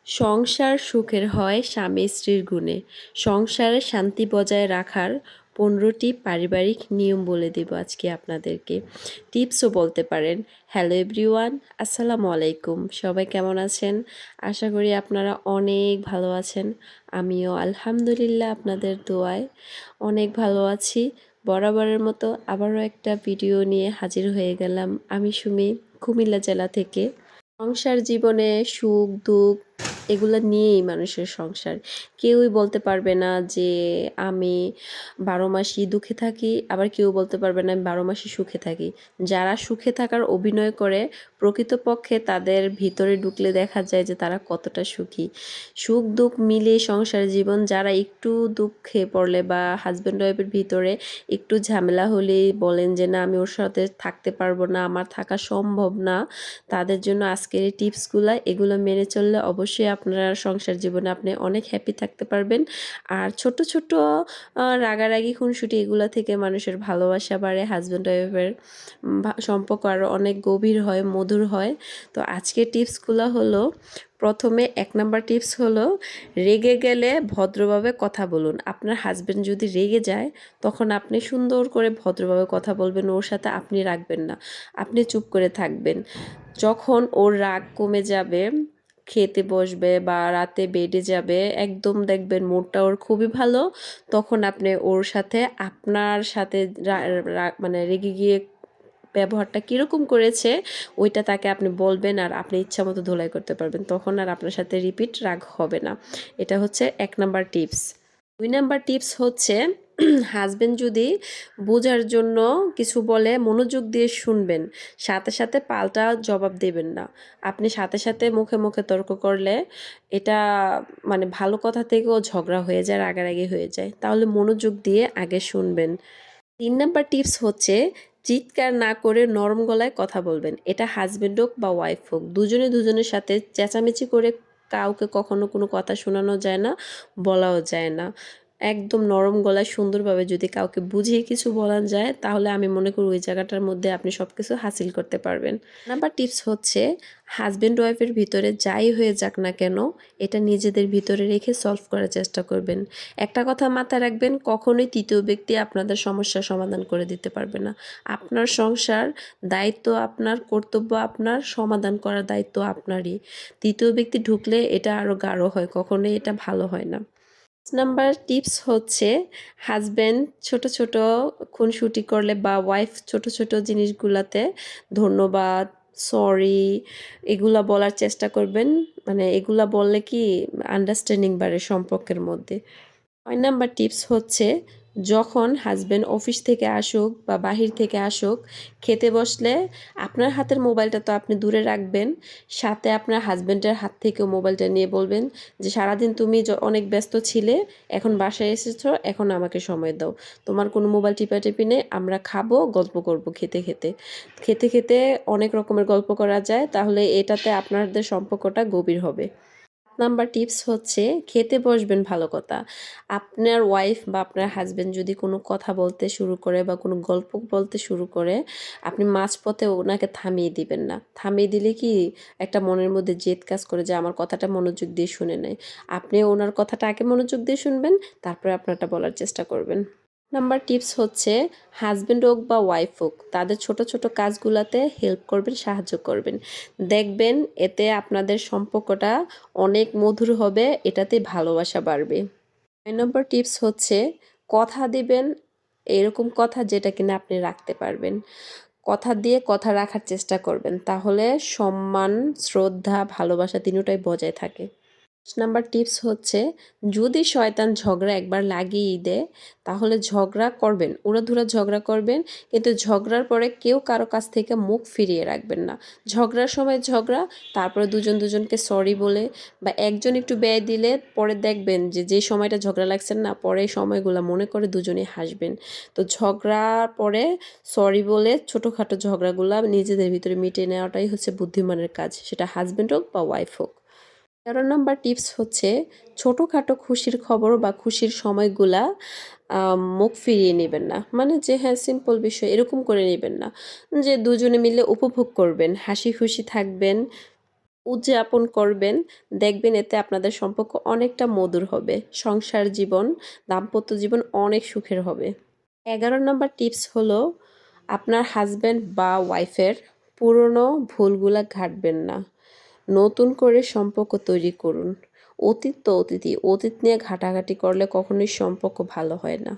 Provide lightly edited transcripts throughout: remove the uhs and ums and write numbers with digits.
সংসার সুখের হয় স্বামী স্ত্রীর গুণে। সংসারে শান্তি বজায় রাখার 15টি পারিবারিক নিয়ম বলে দেব আজকে আপনাদেরকে। টিপসও বলতে পারেন। হ্যালো এভরিওয়ান, আসসালামু আলাইকুম। সবাই কেমন আছেন? আশা করি আপনারা অনেক ভালো আছেন। আমিও আলহামদুলিল্লাহ আপনাদের দোয়ায় অনেক ভালো আছি। বরাবরের মতো আবারও একটা ভিডিও নিয়ে হাজির হয়ে গেলাম আমি সুমি, কুমিল্লা জেলা থেকে। সংসার জীবনে সুখ দুঃখ এগুলো নিয়েই মানুষের সংসার। কেউই বলতে পারবে না যে আমি 12 মাসই দুঃখে থাকি, আবার কেউ বলতে পারবে না আমি 12 মাসই সুখে থাকি। যারা সুখে থাকার অভিনয় করে প্রকৃতপক্ষে তাদের ভিতরে ঢুকলে দেখা যায় যে তারা কতটা সুখী। সুখ দুঃখ মিলিয়ে সংসার জীবন। যারা একটু দুঃখে পড়লে বা হাজব্যান্ড ওয়াইফের ভিতরে একটু ঝামেলা হলেই বলেন যে না আমি ওর সাথে থাকতে পারবো না, আমার থাকা সম্ভব না, তাদের জন্য আজকের এই টিপসগুলো এগুলো মেনে চললে অবশ্যই আপনার সংসার জীবনে আপনি অনেক হ্যাপি থাকতে পারবেন। আর ছোট ছোট রাগারাগি খুনসুটি এগুলো থেকে মানুষের ভালোবাসা বাড়ে, হাজব্যান্ড ওয়াইফের সম্পর্ক আরও অনেক গভীর হয়, মধুর হয়। তো আজকের টিপসগুলো হলো, প্রথমে 1 নাম্বার টিপস হলো রেগে গেলে ভদ্রভাবে কথা বলুন। আপনার হাজব্যান্ড যদি রেগে যায় তখন আপনি সুন্দর করে ভদ্রভাবে কথা বলবেন, ওর সাথে আপনি রাখবেন না, আপনি চুপ করে থাকবেন। যখন ওর রাগ কমে যাবে, খেতে বসবে বা রাতে বেডে যাবে, একদম দেখবেন মুডটা ওর খুবই ভালো, তখন আপনি ওর সাথে আপনার সাথে মানে রেগে গিয়ে ব্যবহারটা কীরকম করেছে ওইটা তাকে আপনি বলবেন, আর আপনি ইচ্ছা মতো ধোলাই করতে পারবেন, তখন আর আপনার সাথে রিপিট রাগ হবে না। এটা হচ্ছে 1 নাম্বার টিপস। 2 নাম্বার টিপস হচ্ছে হাজবেন্ড যদি বোঝার জন্য কিছু বলে মনোযোগ দিয়ে শুনবেন, সাথে সাথে পাল্টা জবাব দেবেন না। আপনি সাথে সাথে মুখে মুখে তর্ক করলে এটা মানে ভালো কথা থেকেও ঝগড়া হয়ে যায়, রাগারাগি হয়ে যায়। তাহলে মনোযোগ দিয়ে আগে শুনবেন। 3 নাম্বার টিপস হচ্ছে চিৎকার না করে নরম গলায় কথা বলবেন। এটা হাজবেন্ড হোক বা ওয়াইফ হোক, দুজনে দুজনের সাথে চেঁচামেচি করে কাউকে কখনো কোনো কথা শোনানো যায় না, বলাও যায় না। একদম নরম গলায় সুন্দরভাবে যদি কাউকে বুঝিয়ে কিছু বলা যায় তাহলে আমি মনে করি ওই জায়গাটার মধ্যে আপনি সব কিছু হাসিল করতে পারবেন। নাম্বার টিপস হচ্ছে হাজবেন্ড ওয়াইফের ভিতরে যাই হয়ে যাক না কেন এটা নিজেদের ভিতরে রেখে সলভ করার চেষ্টা করবেন। একটা কথা মাথায় রাখবেন, কখনোই তৃতীয় ব্যক্তি আপনাদের সমস্যার সমাধান করে দিতে পারবে না। আপনার সংসার, দায়িত্ব আপনার, কর্তব্য আপনার, সমাধান করার দায়িত্ব আপনারই। তৃতীয় ব্যক্তি ঢুকলে এটা আরও গাঢ় হয়, কখনোই এটা ভালো হয় না। নাম্বার টিপস হচ্ছে হাজব্যান্ড ছোট ছোট খুনসুটি করলে বা ওয়াইফ ছোট ছোট জিনিসগুলাতে ধন্যবাদ, সরি এগুলা বলার চেষ্টা করবেন। মানে এগুলা বললে কি আন্ডারস্ট্যান্ডিং বাড়ে সম্পর্কের মধ্যে। 9 নাম্বার টিপস হচ্ছে যখন হাজব্যান্ড অফিস থেকে আসুক বা বাহির থেকে আসুক, খেতে বসলে আপনার হাতের মোবাইলটা তো আপনি দূরে রাখবেন, সাথে আপনার হাজব্যান্ডের হাত থেকেও মোবাইলটা নিয়ে বলবেন যে সারাদিন তুমি অনেক ব্যস্ত ছিলে, এখন বাসায় এসেছো, এখন আমাকে সময় দাও, তোমার কোনো মোবাইল টিপাটিপি নেই, আমরা খাবো, গল্প করব খেতে খেতে। খেতে খেতে অনেক রকমের গল্প করা যায়, তাহলে এটাতে আপনাদের সম্পর্কটা গভীর হবে। নাম্বার টিপস হচ্ছে খেতে বসবেন, ভালো কথা। আপনার ওয়াইফ বা আপনার হাজব্যান্ড যদি কোনো কথা বলতে শুরু করে বা কোনো গল্প বলতে শুরু করে, আপনি মাঝপথে ওনাকে থামিয়ে দিবেন না। থামিয়ে দিলে কি একটা মনের মধ্যে জেদ কাজ করে যে আমার কথাটা মনোযোগ দিয়ে শুনে নেয়। আপনি ওনার কথাটা আগে মনোযোগ দিয়ে শুনবেন, তারপরে আপনারটা বলার চেষ্টা করবেন। নাম্বার টিপস হচ্ছে হাজব্যান্ড হোক বা ওয়াইফ হোক তাদের ছোট ছোট কাজগুলাতে হেল্প করবেন, সাহায্য করবেন। দেখবেন এতে আপনাদের সম্পর্কটা অনেক মধুর হবে, এটাতে ভালোবাসা বাড়বে। 9 নম্বর টিপস হচ্ছে কথা দিবেন, এরকম কথা যেটা কিনা আপনি রাখতে পারবেন। কথা দিয়ে কথা রাখার চেষ্টা করবেন, তাহলে সম্মান, শ্রদ্ধা, ভালোবাসা তিনটাই বজায় থাকে। 10 নাম্বার টিপস হচ্ছে যদি শয়তান ঝগড়া একবার লাগিয়েই দেয় তাহলে ঝগড়া করবেন, উড়াধুরা ঝগড়া করবেন, কিন্তু ঝগড়ার পরে কেউ কারো কাছ থেকে মুখ ফিরিয়ে রাখবেন না। ঝগড়ার সময় ঝগড়া, তারপরে দুজন দুজনকে সরি বলে বা একজন একটু ব্যয় দিলে পরে দেখবেন যে যে সময়টা ঝগড়া লাগছেন না, পরে এই সময়গুলো মনে করে দুজনেই হাসবেন। তো ঝগড়ার পরে সরি বলে ছোটোখাটো ঝগড়াগুলো নিজেদের ভিতরে মিটিয়ে নেওয়াটাই হচ্ছে বুদ্ধিমানের কাজ, সেটা হাজব্যান্ড হোক বা ওয়াইফ হোক। 13 নম্বর টিপস হচ্ছে ছোটোখাটো খুশির খবর বা খুশির সময়গুলা মুখ ফিরিয়ে নেবেন না। মানে যে হ্যাঁ সিম্পল বিষয় এরকম করে নেবেন না, যে দুজনে মিলে উপভোগ করবেন, হাসি খুশি থাকবেন, উদযাপন করবেন, দেখবেন এতে আপনাদের সম্পর্ক অনেকটা মধুর হবে। সংসার জীবন, দাম্পত্য জীবন অনেক সুখের হবে। 11 নম্বর টিপস হলো আপনার হাসব্যান্ড বা ওয়াইফের পুরনো ভুলগুলা ঘাঁটবেন না। নতুন করে সম্পর্ক তৈরি করুন। অতীত তো অতীতই। অতীত নিয়ে ঘাঁটাঘাঁটি করলে কখনোই সম্পর্ক ভালো হয় না।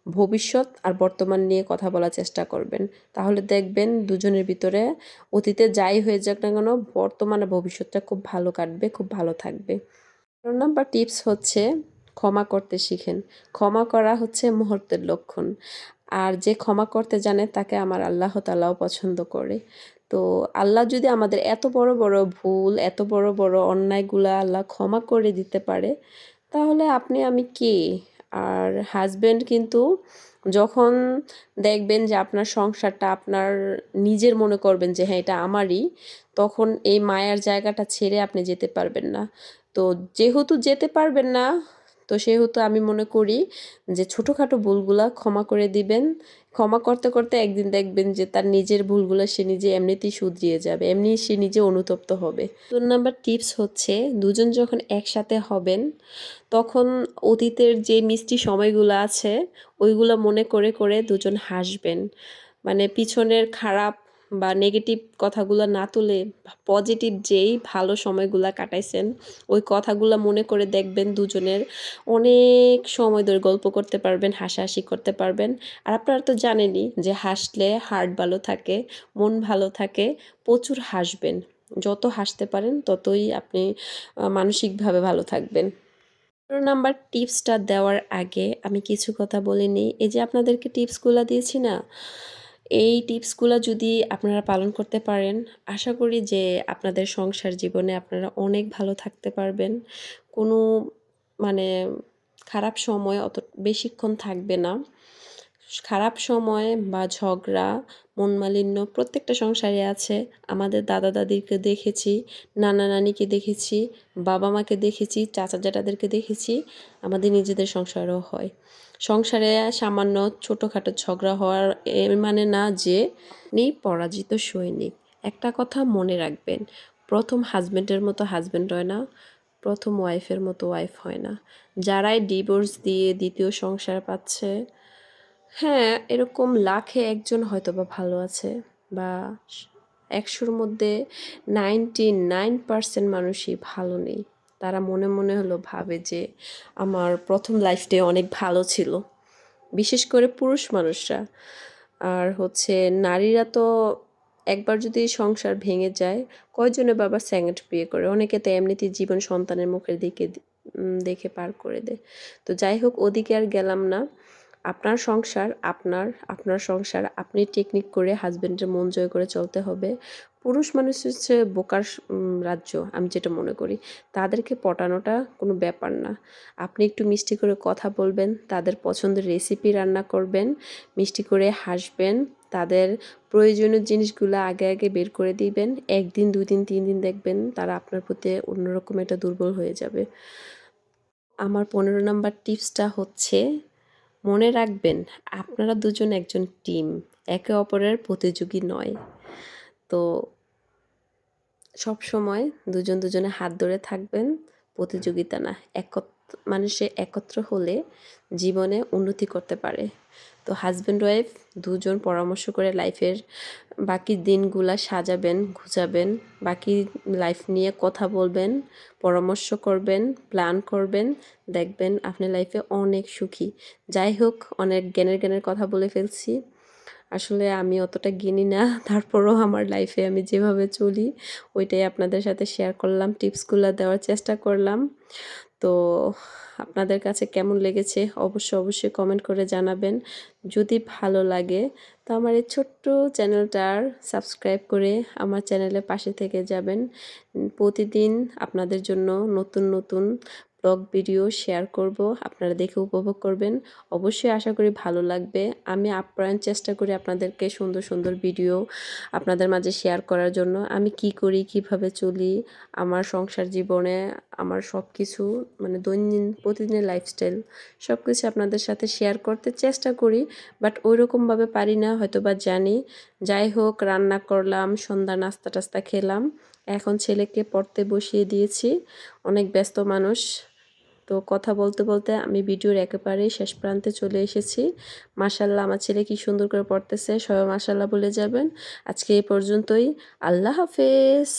ভবিষ্যৎ আর বর্তমান নিয়ে কথা বলার চেষ্টা করবেন। তাহলে দেখবেন দুজনের ভিতরে অতীতে যাই হয়ে যাক না কেন বর্তমান আর ভবিষ্যৎটা খুব ভালো কাটবে, খুব ভালো থাকবে। ১৩ নাম্বার টিপস হচ্ছে ক্ষমা করতে শিখেন। ক্ষমা করা হচ্ছে মুহূর্তের লক্ষণ। আর যে ক্ষমা করতে জানে তাকে আমার আল্লাহ তাআলাও পছন্দ করে। তো আল্লাহ যদি আমাদের এত বড়, বড় ভুল, এত বড়, বড় অন্যায়গুলা আল্লাহ ক্ষমা করে দিতে পারে, তাহলে আপনি আমি কে? আর হাসব্যান্ড কিন্তু যখন দেখবেন যে আপনার সংসারটা আপনার নিজের মনে করবেন যে হ্যাঁ, এটা আমারই, তখন এই মায়ার জায়গাটা ছেড়ে আপনি যেতে পারবেন না। তো যেহেতু যেতে পারবেন না, তো সেহেতু আমি মনে করি যে ছোটোখাটো ভুলগুলা ক্ষমা করে দিবেন। ক্ষমা করতে, করতে একদিন দেখবেন যে তার নিজের ভুলগুলা সে নিজে এমনিতেই শুধরিয়ে যাবে। এমনি সে নিজে অনুতপ্ত হবে। ২ নাম্বার টিপস হচ্ছে দুজন যখন একসাথে হবেন, তখন অতীতের যে মিষ্টি সময়গুলো আছে, ওইগুলো মনে করে, করে দুজন হাসবেন। মানে পিছনের খারাপ বা নেগেটিভ কথাগুলো না তুলে পজিটিভ যেই ভালো সময়গুলা কাটাইছেন, ওই কথাগুলা মনে করে দেখবেন দুজনের অনেক সময় ধরে গল্প করতে পারবেন, হাসাহাসি করতে পারবেন। আর আপনারা তো জানেনই যে হাসলে হার্ট ভালো থাকে, মন ভালো থাকে, প্রচুর হাসবেন। যত হাসতে পারেন ততই আপনি মানসিকভাবে ভালো থাকবেন। ১৩ নাম্বার টিপসটা দেওয়ার আগে আমি কিছু কথা বলে নিই। এই যে আপনাদেরকে টিপসগুলা দিয়েছি না? এই টিপসগুলা যদি আপনারা পালন করতে পারেন, আশা করি যে আপনাদের সংসার জীবনে আপনারা অনেক ভালো থাকতে পারবেন। কোনো মানে খারাপ সময় অত বেশিক্ষণ থাকবে না। খারাপ সময় বা ঝগড়া, মনমালিন্য প্রত্যেকটা সংসারে আছে। আমাদের দাদা-দাদিকে দেখেছি, নানা-নানিকে দেখেছি, বাবা-মাকে দেখেছি, চাচা-জ্যাঠাদেরকে দেখেছি, আমাদের নিজেদের সংসারেও হয়। সংসারে সামান্য ছোটোখাটো ঝগড়া হওয়ার এর মানে না যে পরাজিত সৈনিক। একটা কথা মনে রাখবেন, ১ম হাসব্যান্ডের মতো হাসব্যান্ড হয় না, ১ম ওয়াইফের মতো ওয়াইফ হয় না। যারাই ডিভোর্স দিয়ে ২য় সংসার পাচ্ছে, হ্যাঁ, এরকম লাখে একজন হয়তোবা ভালো আছে বা ১০০ র মধ্যে 99% মানুষই ভালো নেই। তারা মনে, মনে হলো ভাবে যে আমার ১ম লাইফটাই অনেক ভালো ছিল। বিশেষ করে পুরুষ মানুষরা। আর হচ্ছে নারীরা তো একবার যদি সংসার ভেঙে যায়, কয়জনে বা আবার সেকেন্ড বিয়ে করে? অনেকে তো এমনিতেই জীবন সন্তানের মুখের দিকে দেখে পার করে দেয়। তো যাই হোক ওদিকে আর গেলাম না। আপনার সংসার আপনার সংসার আপনি টেকনিক করে হাসব্যান্ডের মন জয় করে চলতে হবে। পুরুষ মানুষ হচ্ছে বোকার রাজ্য আমি যেটা মনে করি। তাদেরকে পটানোটা কোনো ব্যাপার না। আপনি একটু মিষ্টি করে কথা বলবেন, তাদের পছন্দের রেসিপি রান্না করবেন, মিষ্টি করে হাসবেন, তাদের প্রয়োজনীয় জিনিসগুলো আগে, আগে বের করে দিবেন। ১ দিন, ২ দিন, ৩ দিন দেখবেন তারা আপনার প্রতি অন্যরকম একটা দুর্বল হয়ে যাবে। আমার ১৫ নাম্বার টিপসটা হচ্ছে মনে রাখবেন আপনারা দুজন একজন টিম, একে অপরের প্রতিযোগী নয়। তো সবসময় দুজন দুজনের হাত ধরে থাকবেন, প্রতিযোগিতা না। মানুষে একত্র হলে জীবনে উন্নতি করতে পারে। তো হাসব্যান্ড ওয়াইফ দুজন পরামর্শ করে লাইফের বাকি দিনগুলা সাজাবেন, গুছাবেন, বাকি লাইফ নিয়ে কথা বলবেন, পরামর্শ করবেন, প্ল্যান করবেন, দেখবেন আপনি লাইফে অনেক সুখী। যাই হোক অনেক জ্ঞানের কথা বলে ফেলছি। আসলে আমি অতটা জ্ঞানী না, তারপরও আমার লাইফে আমি যেভাবে চলি ওইটাই আপনাদের সাথে শেয়ার করলাম, টিপসগুলো দেওয়ার চেষ্টা করলাম। তো আপনাদের কাছে কেমন লেগেছে অবশ্যই কমেন্ট করে জানাবেন। যদি ভালো লাগে তো আমার এই ছোট্ট চ্যানেলটার সাবস্ক্রাইব করে আমার চ্যানেলের পাশে থেকে যাবেন। প্রতিদিন আপনাদের জন্য নতুন, নতুন ব্লগ ভিডিও শেয়ার করব। আপনারা দেখে উপভোগ করবেন। অবশ্যই আশা করি ভালো লাগবে। আমি আপ্রাণ চেষ্টা করি আপনাদেরকে সুন্দর, সুন্দর ভিডিও আপনাদের মাঝে শেয়ার করার জন্য। আমি কি করি, কিভাবে চলি, আমার সংসার জীবনে আমার সব কিছু মানে প্রতিদিনের লাইফস্টাইল সব কিছু আপনাদের সাথে শেয়ার করতে চেষ্টা করি। বাট ওইরকমভাবে পারি না হয়তোবা জানি। যাই হোক রান্না করলাম, সন্ধ্যা নাস্তা-টাস্তা খেলাম। এখন ছেলেকে পড়তে বসিয়ে দিয়েছি। অনেক ব্যস্ত মানুষ। তো কথা বলতে বলতে আমি ভিডিওর একেবারেই শেষ প্রান্তে চলে এসেছি। মাশাআল্লাহ আমার ছেলে কি সুন্দর করে পড়তেছে। সবাই মাশাআল্লাহ বলে যাবেন। আজকে এই পর্যন্তই। আল্লাহ হাফেজ।